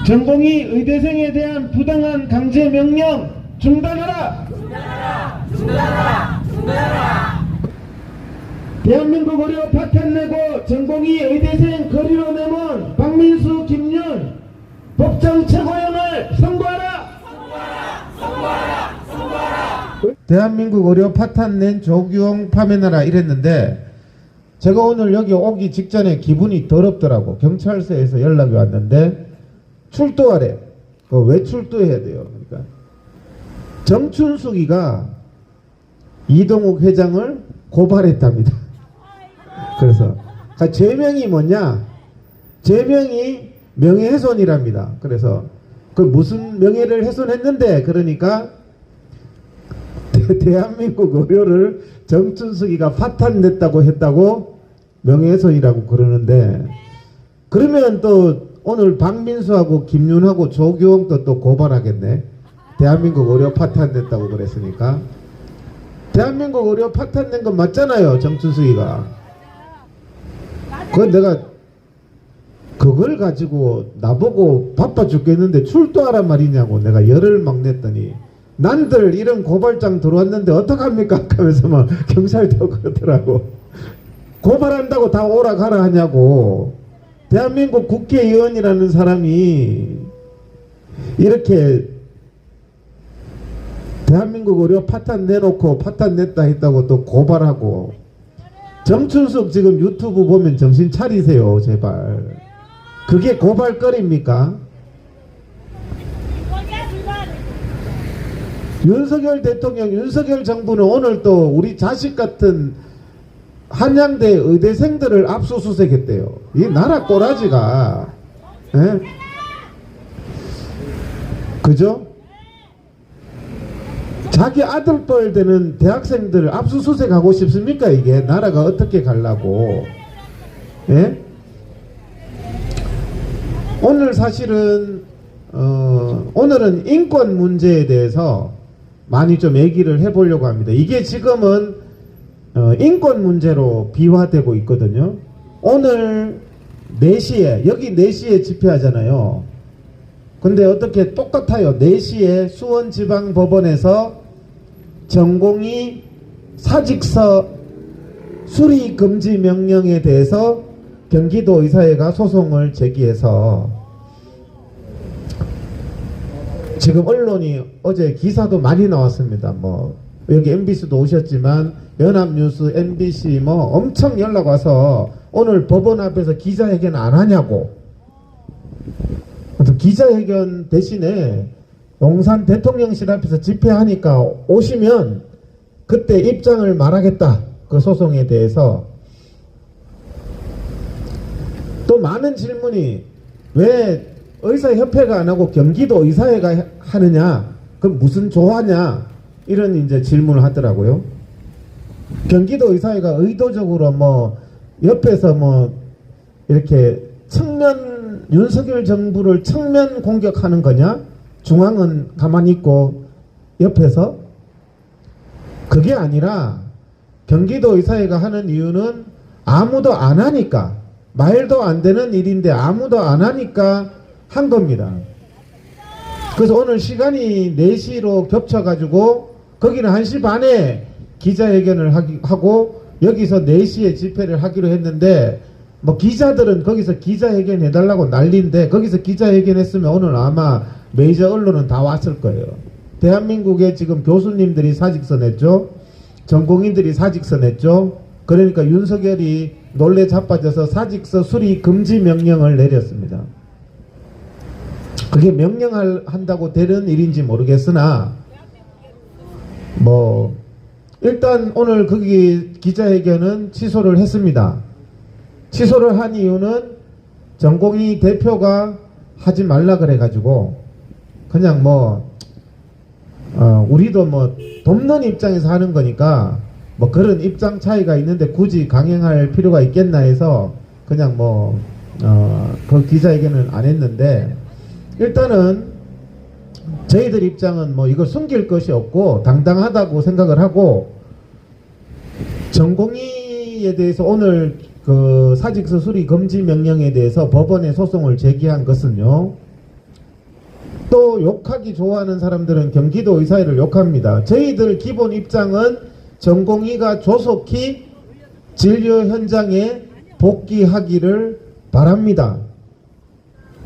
전공의 의대생에 대한 부당한 강제 명령 중단하라! 대한민국 의료 파탄 내고 전공의 의대생 거리로 내몬 박민수, 김윤 법정 최고형을 선고하라! 대한민국 의료 파탄 낸 조규용 파면하라 이랬는데, 제가 오늘 여기 오기 직전에 기분이 더럽더라고. 경찰서에서 연락이 왔는데 출두하래. 왜 출두해야 돼요? 그러니까 정춘숙이가 이동욱 회장을 고발했답니다. 그래서 죄명이 뭐냐? 죄명이 명예훼손이랍니다. 그래서 그 무슨 명예를 훼손했는데, 그러니까 대한민국 의료를 정춘숙이가 파탄냈다고 했다고 명예훼손이라고 그러는데, 그러면 또 오늘 박민수하고 김윤하고 조규홍도 또 고발하겠네. 대한민국 의료 파탄냈다고 그랬으니까. 대한민국 의료 파탄낸 건 맞잖아요, 정춘숙이가. 그건 내가 그걸 가지고 나보고 바빠 죽겠는데 출두하란 말이냐고 내가 열을 막 냈더니, 난들 이런 고발장 들어왔는데 어떡합니까? 하면서 막 경찰도 그러더라고. 고발한다고 다 오라 가라 하냐고. 대한민국 국회의원이라는 사람이 이렇게 대한민국 의료 파탄 내놓고 파탄 냈다 했다고 또 고발하고. 정춘숙 지금 유튜브 보면 정신 차리세요, 제발. 그게 고발거리입니까? 윤석열 대통령, 윤석열 정부는 오늘 또 우리 자식 같은 한양대 의대생들을 압수수색했대요. 이 나라 꼬라지가, 예? 그죠? 자기 아들뻘 되는 대학생들을 압수수색하고 싶습니까? 이게 나라가 어떻게 가려고? 예? 오늘 사실은 오늘은 인권 문제에 대해서 많이 좀 얘기를 해보려고 합니다. 이게 지금은 인권 문제로 비화되고 있거든요. 오늘 4시에, 여기 4시에 집회하잖아요. 근데 어떻게 똑같아요. 4시에 수원지방법원에서 전공의 사직서 수리 금지 명령에 대해서 경기도 의사회가 소송을 제기해서, 지금 언론이 어제 기사도 많이 나왔습니다. 뭐 여기 MBC도 오셨지만 연합뉴스, MBC 뭐 엄청 연락 와서 오늘 법원 앞에서 기자회견 안 하냐고. 기자회견 대신에 용산 대통령실 앞에서 집회하니까 오시면 그때 입장을 말하겠다. 그 소송에 대해서. 또 많은 질문이, 왜 의사협회가 안 하고 경기도 의사회가 하느냐? 그럼 무슨 조화냐? 이런 이제 질문을 하더라고요. 경기도 의사회가 의도적으로 뭐 옆에서 뭐 이렇게 윤석열 정부를 측면 공격하는 거냐? 중앙은 가만히 있고 옆에서? 그게 아니라 경기도 의사회가 하는 이유는 아무도 안 하니까, 말도 안 되는 일인데 아무도 안 하니까 한 겁니다. 그래서 오늘 시간이 4시로 겹쳐가지고 거기는 1시 반에 기자회견을 하고 여기서 4시에 집회를 하기로 했는데, 뭐 기자들은 거기서 기자회견 해달라고 난리인데, 거기서 기자회견 했으면 오늘 아마 메이저 언론은 다 왔을 거예요. 대한민국에 지금 교수님들이 사직서 냈죠. 전공인들이 사직서 냈죠. 그러니까 윤석열이 놀래 자빠져서 사직서 수리 금지 명령을 내렸습니다. 그게 명령한다고 되는 일인지 모르겠으나, 뭐 일단 오늘 거기 기자회견은 취소를 했습니다. 취소를 한 이유는 전공의 대표가 하지 말라 그래 가지고, 그냥 뭐 우리도 뭐 돕는 입장에서 하는 거니까 뭐 그런 입장 차이가 있는데 굳이 강행할 필요가 있겠나 해서 그냥 뭐 그 기자회견은 안 했는데, 일단은 저희들 입장은 뭐 이걸 숨길 것이 없고 당당하다고 생각을 하고, 전공의에 대해서 오늘 그 사직서 수리 금지 명령에 대해서 법원에 소송을 제기한 것은요, 또 욕하기 좋아하는 사람들은 경기도 의사회를 욕합니다. 저희들 기본 입장은 전공의가 조속히 진료 현장에 복귀하기를 바랍니다.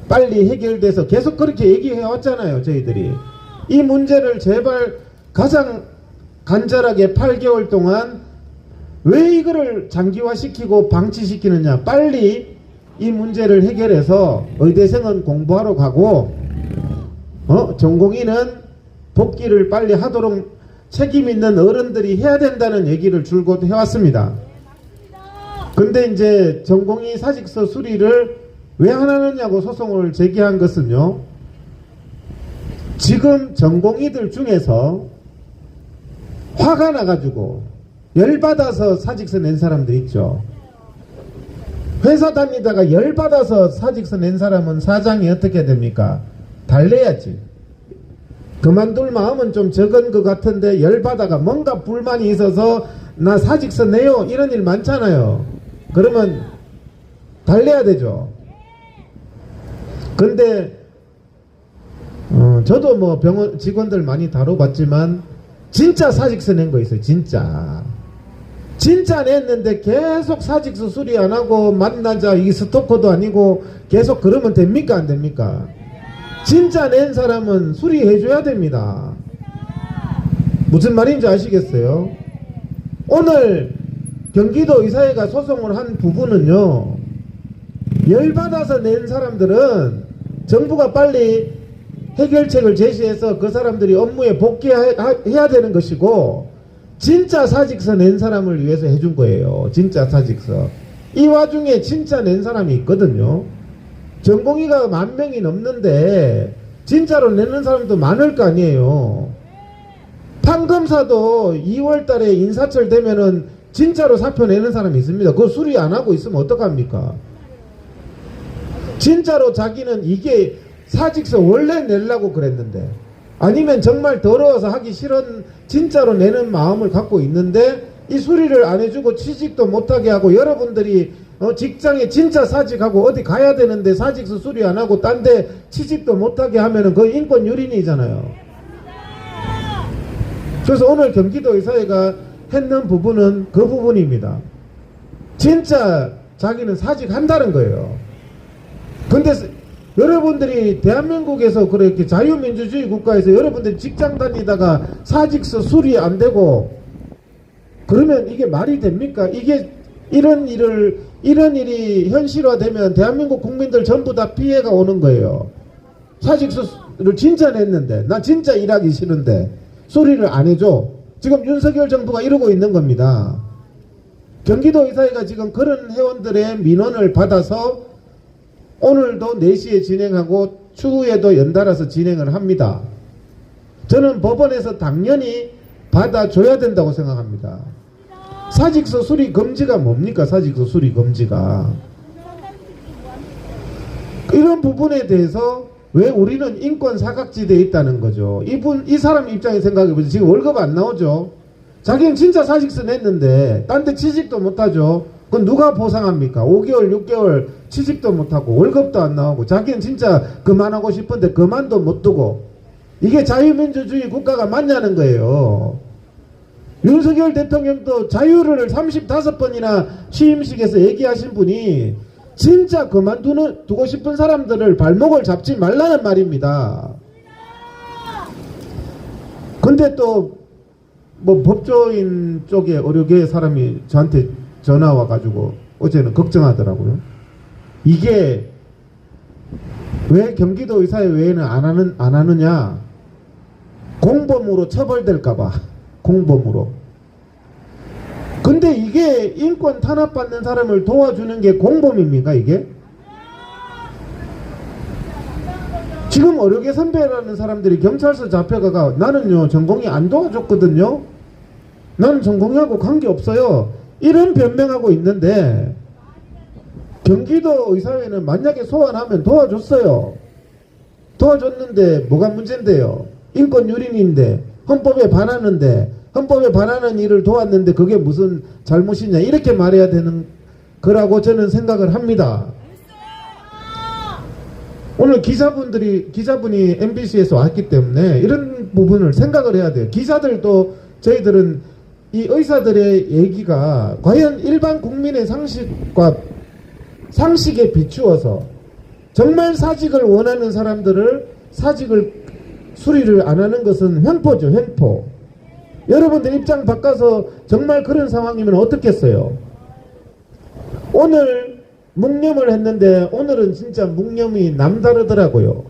빨리 해결돼서 계속 그렇게 얘기해 왔잖아요. 저희들이 이 문제를 제발 가장 간절하게 8개월 동안 왜 이거를 장기화시키고 방치시키느냐. 빨리 이 문제를 해결해서 의대생은 공부하러 가고 전공의는 복귀를 빨리 하도록 책임 있는 어른들이 해야 된다는 얘기를 줄곧 해왔습니다. 근데 이제 전공의 사직서 수리를 왜 안 하느냐고 소송을 제기한 것은요, 지금 전공의들 중에서 화가 나가지고 열받아서 사직서 낸 사람들 있죠. 회사 다니다가 열받아서 사직서 낸 사람은 사장이 어떻게 됩니까? 달래야지. 그만둘 마음은 좀 적은 것 같은데 열받아가 뭔가 불만이 있어서 나 사직서 내요 이런 일 많잖아요. 그러면 달래야 되죠. 근데 저도 뭐 병원 직원들 많이 다뤄봤지만 진짜 사직서 낸 거 있어요. 진짜 냈는데 계속 사직서 수리 안 하고 만나자, 이게 스토커도 아니고 계속 그러면 됩니까 안 됩니까? 진짜 낸 사람은 수리해줘야 됩니다. 무슨 말인지 아시겠어요? 오늘 경기도 의사회가 소송을 한 부분은요, 열받아서 낸 사람들은 정부가 빨리 해결책을 제시해서 그 사람들이 업무에 복귀해야 되는 것이고, 진짜 사직서 낸 사람을 위해서 해준 거예요. 진짜 사직서. 이 와중에 진짜 낸 사람이 있거든요. 전공의가 10,000명이 넘는데 진짜로 내는 사람도 많을 거 아니에요. 판검사도 2월 달에 인사철 되면은 진짜로 사표 내는 사람이 있습니다. 그거 수리 안 하고 있으면 어떡합니까? 진짜로 자기는 이게 사직서 원래 내려고 그랬는데, 아니면 정말 더러워서 하기 싫은 진짜로 내는 마음을 갖고 있는데 이 수리를 안 해주고 취직도 못하게 하고, 여러분들이 직장에 진짜 사직하고 어디 가야 되는데 사직서 수리 안 하고 딴 데 취직도 못하게 하면은 그 인권 유린이잖아요. 그래서 오늘 경기도 의사회가 했는 부분은 그 부분입니다. 진짜 자기는 사직한다는 거예요. 근데 여러분들이 대한민국에서 그렇게 자유민주주의 국가에서 여러분들이 직장 다니다가 사직서 수리 안 되고 그러면 이게 말이 됩니까? 이게 이런 일이 현실화되면 대한민국 국민들 전부 다 피해가 오는 거예요. 사직서를 진짜 냈는데, 나 진짜 일하기 싫은데 수리를 안 해줘. 지금 윤석열 정부가 이러고 있는 겁니다. 경기도 의사회가 지금 그런 회원들의 민원을 받아서 오늘도 4시에 진행하고 추후에도 연달아서 진행을 합니다. 저는 법원에서 당연히 받아줘야 된다고 생각합니다. 사직서 수리 금지가 뭡니까? 사직서 수리 금지가. 이런 부분에 대해서 왜 우리는 인권 사각지대에 있다는 거죠. 이 사람 입장에 생각해보세요. 지금 월급 안 나오죠. 자기는 진짜 사직서 냈는데 딴 데 취직도 못하죠. 그건 누가 보상합니까? 5개월 6개월 취직도 못하고 월급도 안 나오고 자기는 진짜 그만하고 싶은데 그만도 못 두고, 이게 자유민주주의 국가가 맞냐는 거예요. 윤석열 대통령도 자유를 35번이나 취임식에서 얘기하신 분이 진짜 그만두고 싶은 사람들을 발목을 잡지 말라는 말입니다. 근데 또 뭐 법조인 쪽에 의료계 사람이 저한테 전화 와가지고 어제는 걱정하더라고요. 이게 왜 경기도 의사회 외에는 안 하느냐? 공범으로 처벌될까봐. 공범으로. 근데 이게 인권 탄압받는 사람을 도와주는 게 공범입니까 이게? 지금 의료계 선배라는 사람들이 경찰서 잡혀가가 나는요 전공의 안 도와줬거든요. 나는 전공의하고 관계없어요. 이런 변명하고 있는데 경기도 의사회는 만약에 소환하면 도와줬어요. 도와줬는데 뭐가 문제인데요? 인권 유린인데, 헌법에 반하는데, 헌법에 반하는 일을 도왔는데 그게 무슨 잘못이냐, 이렇게 말해야 되는 거라고 저는 생각을 합니다. 오늘 기자분이 MBC에서 왔기 때문에 이런 부분을 생각을 해야 돼요. 기자들도 저희들은 이 의사들의 얘기가 과연 일반 국민의 상식에 비추어서 정말 사직을 원하는 사람들을 사직을 수리를 안 하는 것은 횡포죠, 횡포. 여러분들 입장 바꿔서 정말 그런 상황이면 어떻겠어요? 오늘 묵념을 했는데 오늘은 진짜 묵념이 남다르더라고요.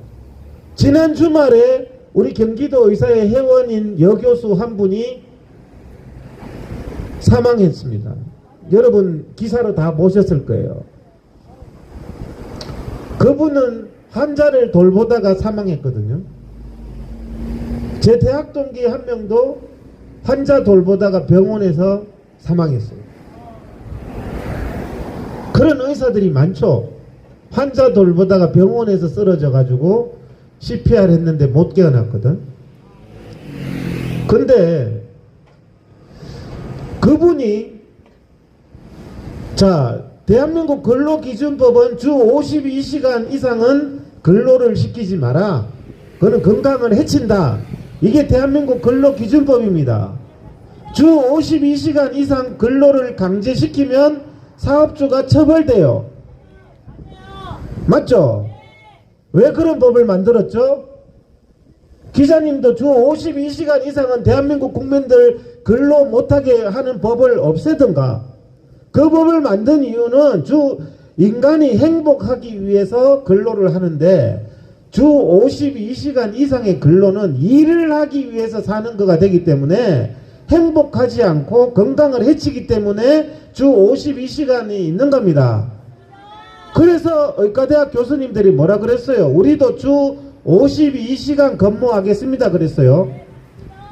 지난 주말에 우리 경기도 의사의 회원인 여교수 한 분이 사망했습니다. 여러분 기사로 다 보셨을 거예요. 그분은 환자를 돌보다가 사망했거든요. 제 대학 동기 한 명도 환자 돌보다가 병원에서 사망했어요. 그런 의사들이 많죠. 환자 돌보다가 병원에서 쓰러져 가지고 CPR 했는데 못 깨어났거든. 근데 그분이 대한민국 근로기준법은 주 52시간 이상은 근로를 시키지 마라. 그거는 건강을 해친다. 이게 대한민국 근로기준법입니다. 주 52시간 이상 근로를 강제시키면 사업주가 처벌돼요. 맞죠? 왜 그런 법을 만들었죠? 기자님도 주 52시간 이상은 대한민국 국민들 근로 못하게 하는 법을 없애든가. 그 법을 만든 이유는 인간이 행복하기 위해서 근로를 하는데 주 52시간 이상의 근로는 일을 하기 위해서 사는 거가 되기 때문에 행복하지 않고 건강을 해치기 때문에 주 52시간이 있는 겁니다. 그래서 의과대학 교수님들이 뭐라 그랬어요? 우리도 주 52시간 근무하겠습니다 그랬어요.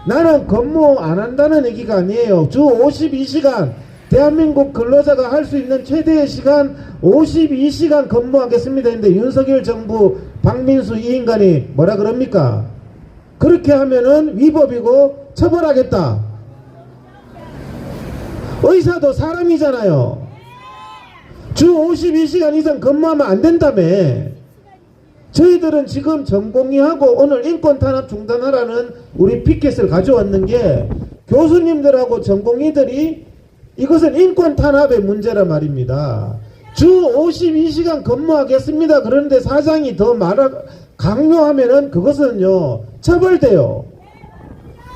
나는 근무 안 한다는 얘기가 아니에요. 주 52시간 대한민국 근로자가 할 수 있는 최대의 시간 52시간 근무하겠습니다 했는데 윤석열 정부 박민수 이 인간이 뭐라 그럽니까? 그렇게 하면은 위법이고 처벌하겠다. 의사도 사람이잖아요. 주 52시간 이상 근무하면 안 된다며. 저희들은 지금 전공의하고 오늘 인권 탄압 중단하라는 우리 피켓을 가져왔는 게 교수님들하고 전공의들이 이것은 인권 탄압의 문제란 말입니다. 주 52시간 근무하겠습니다. 그런데 사장이 더 강요하면은 그것은요 처벌돼요.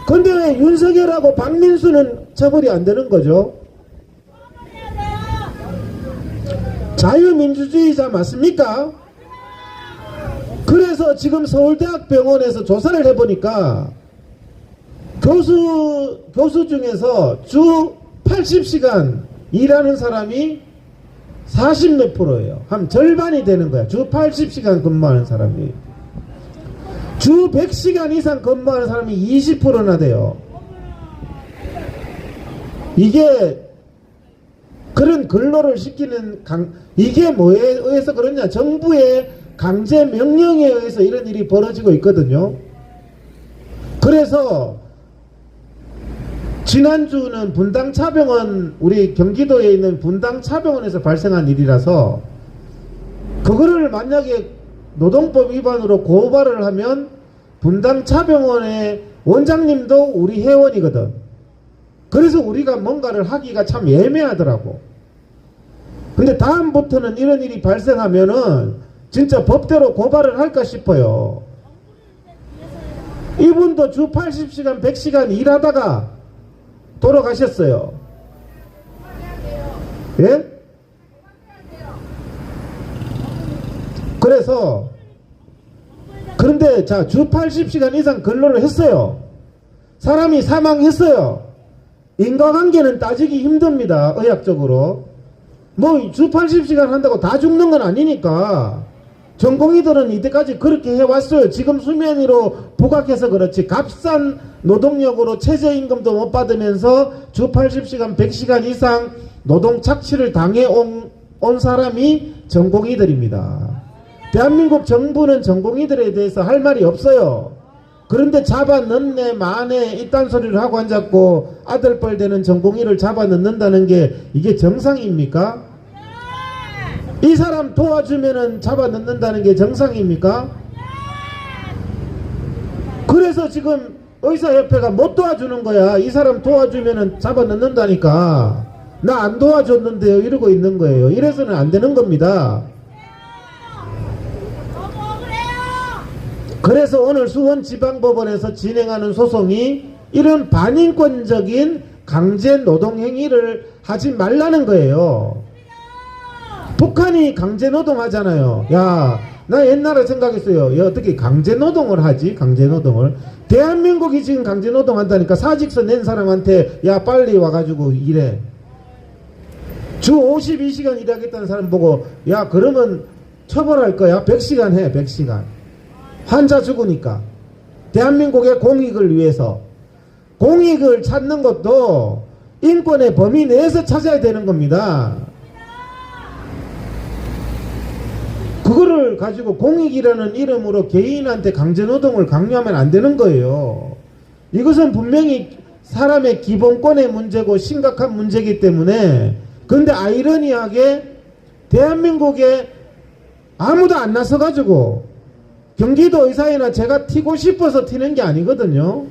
근데 왜 윤석열하고 박민수는 처벌이 안 되는 거죠? 자유민주주의자 맞습니까? 그래서 지금 서울대학병원에서 조사를 해보니까 교수 중에서 주 80시간 일하는 사람이 40몇 프로예요. 한 절반이 되는 거야. 주 80시간 근무하는 사람이. 주 100시간 이상 근무하는 사람이 20%나 돼요. 이게 그런 근로를 시키는 이게 뭐에 의해서 그러냐? 정부의 강제 명령에 의해서 이런 일이 벌어지고 있거든요. 그래서 지난주는 분당차병원, 우리 경기도에 있는 분당차병원에서 발생한 일이라서 그거를 만약에 노동법 위반으로 고발을 하면 분당차병원의 원장님도 우리 회원이거든. 그래서 우리가 뭔가를 하기가 참 애매하더라고. 근데 다음부터는 이런 일이 발생하면은 진짜 법대로 고발을 할까 싶어요. 이분도 주 80시간 100시간 일하다가 돌아가셨어요. 예? 그래서 그런데 주 80시간 이상 근로를 했어요. 사람이 사망했어요. 인과관계는 따지기 힘듭니다. 의학적으로. 뭐 주 80시간 한다고 다 죽는 건 아니니까. 전공의들은 이때까지 그렇게 해왔어요. 지금 수면 위로 부각해서 그렇지. 값싼 노동력으로 최저임금도 못 받으면서 주 80시간 100시간 이상 노동 착취를 당해온 사람이 전공의들입니다. 대한민국 정부는 전공의들에 대해서 할 말이 없어요. 그런데 잡아 넣네 마네 이딴 소리를 하고 앉았고 아들뻘 되는 전공의를 잡아 넣는다는 게 이게 정상입니까? 이 사람 도와주면은 잡아 넣는다는 게 정상입니까? 그래서 지금 의사협회가 못 도와주는 거야. 이 사람 도와주면은 잡아 넣는다니까. 나 안 도와줬는데요 이러고 있는 거예요. 이래서는 안 되는 겁니다. 그래서 오늘 수원지방법원에서 진행하는 소송이 이런 반인권적인 강제 노동행위를 하지 말라는 거예요. 북한이 강제 노동하잖아요. 야, 나 옛날에 생각했어요. 야, 어떻게 강제 노동을 하지? 강제 노동을. 대한민국이 지금 강제 노동한다니까. 사직서 낸 사람한테 야 빨리 와가지고 일해. 주 52시간 일하겠다는 사람 보고 야 그러면 처벌할 거야. 100시간 해. 100시간. 환자 죽으니까. 대한민국의 공익을 위해서. 공익을 찾는 것도 인권의 범위 내에서 찾아야 되는 겁니다. 그거를 가지고 공익이라는 이름으로 개인한테 강제노동을 강요하면 안 되는 거예요. 이것은 분명히 사람의 기본권의 문제고 심각한 문제이기 때문에. 그런데 아이러니하게 대한민국에 아무도 안 나서가지고 경기도 의사회나 제가 튀고 싶어서 튀는 게 아니거든요.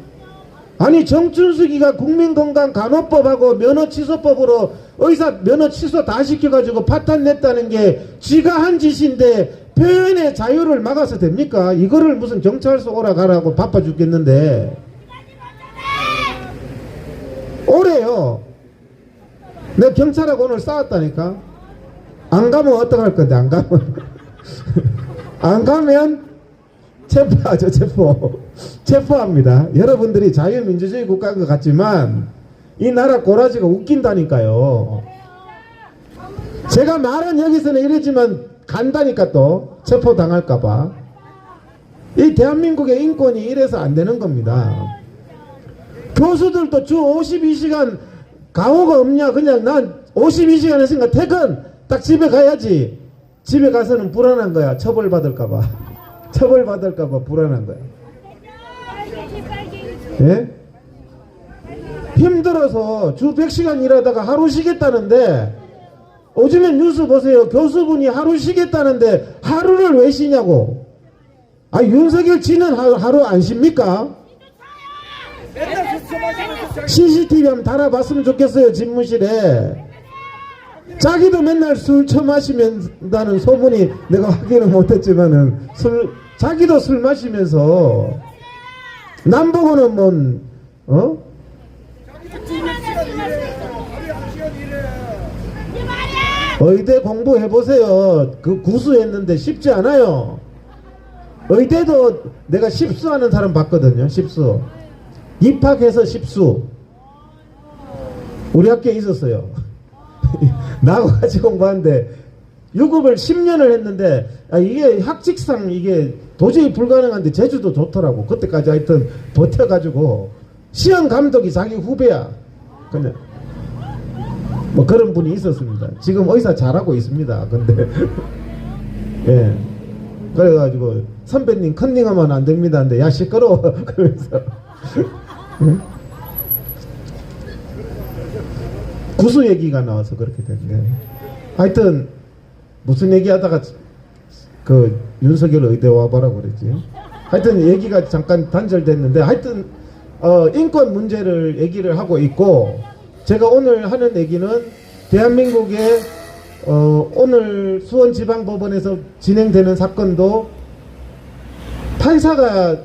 아니 정춘숙이가 국민건강간호법하고 면허취소법으로 의사 면허 취소 다 시켜가지고 파탄 냈다는 게 쥐가 한 짓인데 표현의 자유를 막아서 됩니까? 이거를 무슨 경찰서 오라 가라고 바빠 죽겠는데. 오래요. 내가 경찰하고 오늘 싸웠다니까. 안 가면 어떡할 건데 안 가면. 안 가면 체포하죠. 체포합니다. 여러분들이 자유민주주의 국가인 것 같지만 이 나라 꼬라지가 웃긴다니까요. 제가 말은 여기서는 이러지만 간다니까 또 체포당할까봐. 이 대한민국의 인권이 이래서 안 되는 겁니다. 교수들도 주 52시간 강호가 없냐. 그냥 난 52시간 했으니까 퇴근 딱 집에 가야지. 집에 가서는 불안한 거야. 처벌받을까봐. 처벌받을까봐 불안한 거야. 예? 힘들어서 주 100시간 일하다가 하루 쉬겠다는데 요즘엔 뉴스 보세요. 교수분이 하루 쉬겠다는데 하루를 왜 쉬냐고. 아 윤석열 지는 하루 안 쉽니까? CCTV 한번 달아봤으면 좋겠어요. 집무실에. 자기도 맨날 술 처마시면다는 소문이 내가 확인은 못했지만은 자기도 술 마시면서 남보고는 뭐 의대 공부해보세요. 그 구수했는데 쉽지 않아요. 의대도 내가 십수하는 사람 봤거든요. 십수. 입학해서 십수. 우리 학교에 있었어요. 나하고 같이 공부하는데 6급을 10년을 했는데 이게 학직상 이게 도저히 불가능한데 제주도 좋더라고. 그때까지 하여튼 버텨가지고 시험 감독이 자기 후배야. 그냥 뭐 그런 분이 있었습니다. 지금 의사 잘하고 있습니다. 근데 예 그래가지고 선배님 컨닝하면 안 됩니다. 근데 야 시끄러워. 그러면서 구수 얘기가 나와서 그렇게 됐네. 하여튼 무슨 얘기하다가 그 윤석열 의대 와봐라고 그랬지. 하여튼 얘기가 잠깐 단절됐는데 하여튼 인권 문제를 얘기를 하고 있고, 제가 오늘 하는 얘기는 대한민국의 오늘 수원지방법원에서 진행되는 사건도 판사가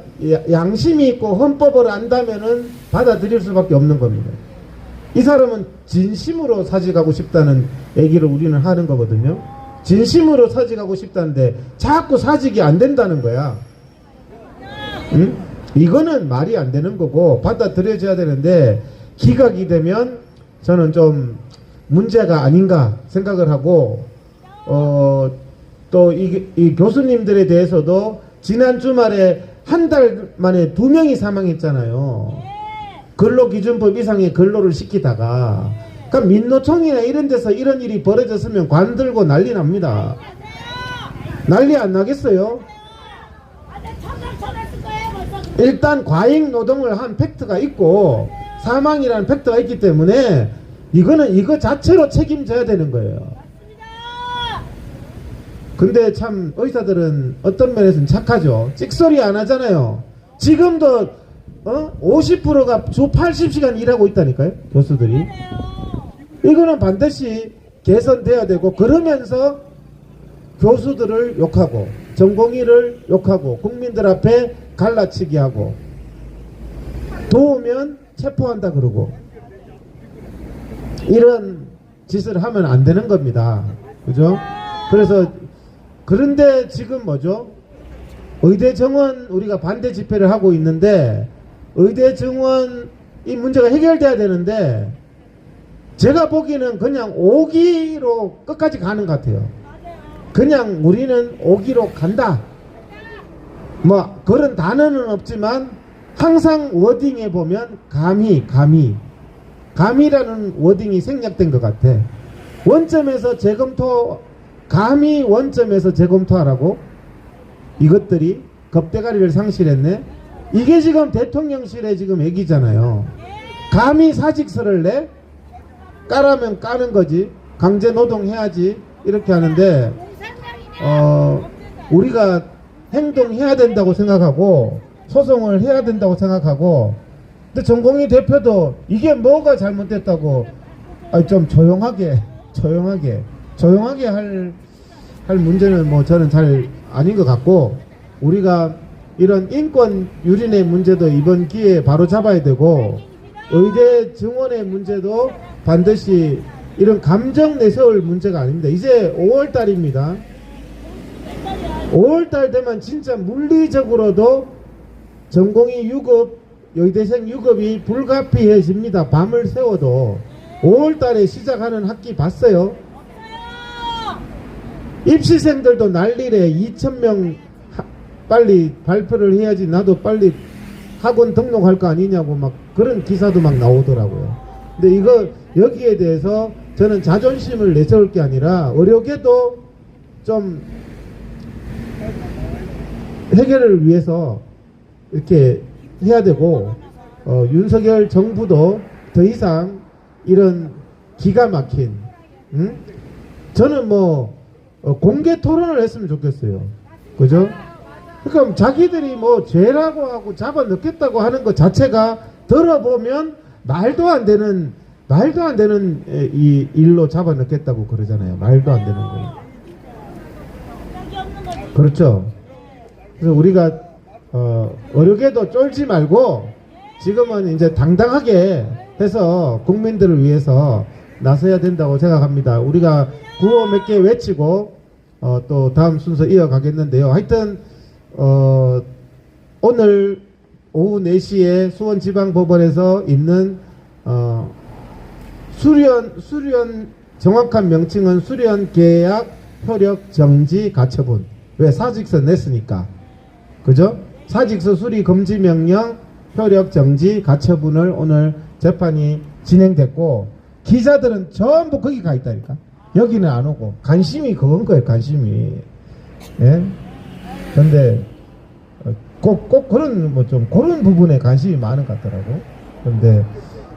양심이 있고 헌법을 안다면은 받아들일 수밖에 없는 겁니다. 이 사람은 진심으로 사직하고 싶다는 얘기를 우리는 하는 거거든요. 진심으로 사직하고 싶다는데 자꾸 사직이 안 된다는 거야. 응? 이거는 말이 안 되는 거고 받아들여져야 되는데 기각이 되면 저는 좀 문제가 아닌가 생각을 하고, 또 이 교수님들에 대해서도 지난 주말에 한 달 만에 2명이 사망했잖아요. 근로기준법 이상의 근로를 시키다가. 그러니까 민노총이나 이런 데서 이런 일이 벌어졌으면 관들고 난리 납니다. 난리 안 나겠어요? 일단 과잉 노동을 한 팩트가 있고 사망이라는 팩트가 있기 때문에 이거 자체로 책임져야 되는 거예요. 근데 참 의사들은 어떤 면에서는 착하죠. 찍소리 안 하잖아요. 지금도 50%가 주 80시간 일하고 있다니까요, 교수들이. 이거는 반드시 개선돼야 되고, 그러면서 교수들을 욕하고 전공의를 욕하고 국민들 앞에 갈라치기 하고, 도우면 체포한다 그러고, 이런 짓을 하면 안 되는 겁니다. 그죠? 그래서 그런데 지금 뭐죠? 의대 정원 우리가 반대 집회를 하고 있는데, 의대 정원 이 문제가 해결돼야 되는데 제가 보기에는 그냥 오기로 끝까지 가는 것 같아요. 그냥 우리는 오기로 간다. 뭐 그런 단어는 없지만 항상 워딩에 보면 감히라는 워딩이 생략된 것 같아. 원점에서 재검토, 감히 원점에서 재검토하라고? 이것들이 겁대가리를 상실했네. 이게 지금 대통령실의 지금 얘기잖아요. 감히 사직서를 내? 까라면 까는 거지. 강제 노동해야지. 이렇게 하는데 우리가 행동해야 된다고 생각하고 소송을 해야 된다고 생각하고, 근데 전공의 대표도 이게 뭐가 잘못됐다고 좀 조용하게 할 문제는 뭐 저는 잘 아닌 것 같고, 우리가 이런 인권 유린의 문제도 이번 기회에 바로 잡아야 되고, 의대 증원의 문제도 반드시 이런 감정 내세울 문제가 아닙니다. 이제 5월달입니다. 5월달 되면 진짜 물리적으로도 전공의 유급, 의대생 유급이 불가피해집니다. 밤을 새워도. 5월달에 시작하는 학기 봤어요? 입시생들도 난리래. 2,000명 빨리 발표를 해야지 나도 빨리 학원 등록할 거 아니냐고 막 그런 기사도 막 나오더라고요. 근데 이거 여기에 대해서 저는 자존심을 내세울 게 아니라 의료계도 좀 해결을 위해서 이렇게 해야 되고, 윤석열 정부도 더 이상 이런 기가 막힌, 저는 뭐 공개 토론을 했으면 좋겠어요. 그죠? 그러니까 자기들이 뭐 죄라고 하고 잡아 넣겠다고 하는 것 자체가 들어보면 말도 안 되는 이 일로 잡아 넣겠다고 그러잖아요. 말도 안 되는 거. 그렇죠. 그래서 우리가 의료계도 쫄지 말고 지금은 이제 당당하게 해서 국민들을 위해서 나서야 된다고 생각합니다. 우리가 구호 몇 개 외치고 또 다음 순서 이어가겠는데요. 하여튼 오늘 오후 4시에 수원지방법원에서 있는 수련 정확한 명칭은 수련계약 효력 정지 가처분. 왜? 사직서 냈으니까. 그죠? 사직서 수리 금지 명령 효력 정지 가처분을 오늘 재판이 진행됐고, 기자들은 전부 거기 가 있다니까. 여기는 안 오고. 관심이 그건 거예요. 관심이. 예? 근데 꼭 그런 뭐 좀 그런 부분에 관심이 많은 것 같더라고. 근데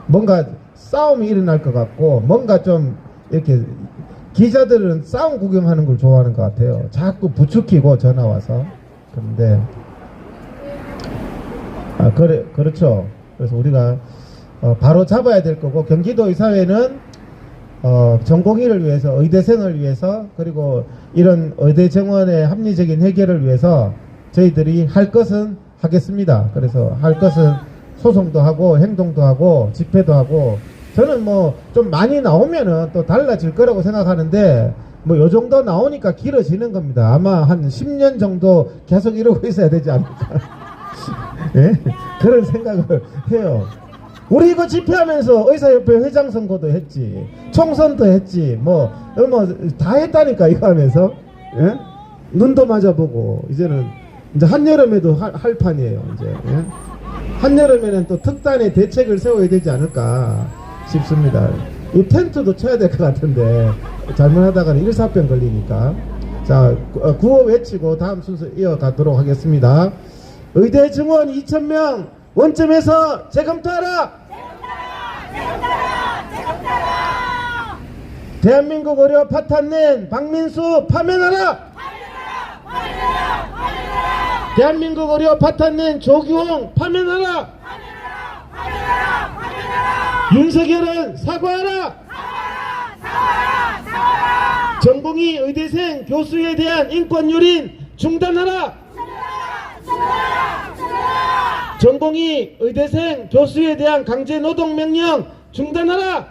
뭔가 싸움이 일어날 것 같고, 뭔가 좀 이렇게 기자들은 싸움 구경하는 걸 좋아하는 것 같아요. 자꾸 부추기고 전화 와서. 근데 그렇죠. 그래서 우리가 바로 잡아야 될 거고, 경기도 의사회는 전공의를 위해서, 의대생을 위해서, 그리고 이런 의대 정원의 합리적인 해결을 위해서 저희들이 할 것은 하겠습니다. 그래서 할 것은 소송도 하고 행동도 하고 집회도 하고, 저는 뭐 좀 많이 나오면은 또 달라질 거라고 생각하는데, 뭐 요 정도 나오니까 길어지는 겁니다. 아마 한 10년 정도 계속 이러고 있어야 되지 않을까. 예? 그런 생각을 해요. 우리 이거 집회하면서 의사협회 회장 선거도 했지, 총선도 했지, 뭐 다 했다니까. 이거 하면서. 예? 눈도 맞아보고. 이제는 이제 한여름에도 할 판이에요. 이제. 예? 한여름에는 또 특단의 대책을 세워야 되지 않을까 싶습니다. 이 텐트도 쳐야 될 것 같은데 잘못하다가는 일사병 걸리니까. 자, 구호 외치고 다음 순서 이어가도록 하겠습니다. 의대 증원 2,000명 원점에서 재검토하라! 재검토하라! 대한민국 의료 파탄낸 박민수 파면하라! 대한민국 의료 파탄낸 조규홍 파면하라. 윤석열은 사과하라. 전공의 의대생 교수에 대한 인권 유린 중단하라. 전공의 의대생 교수에 대한 강제 노동 명령 중단하라.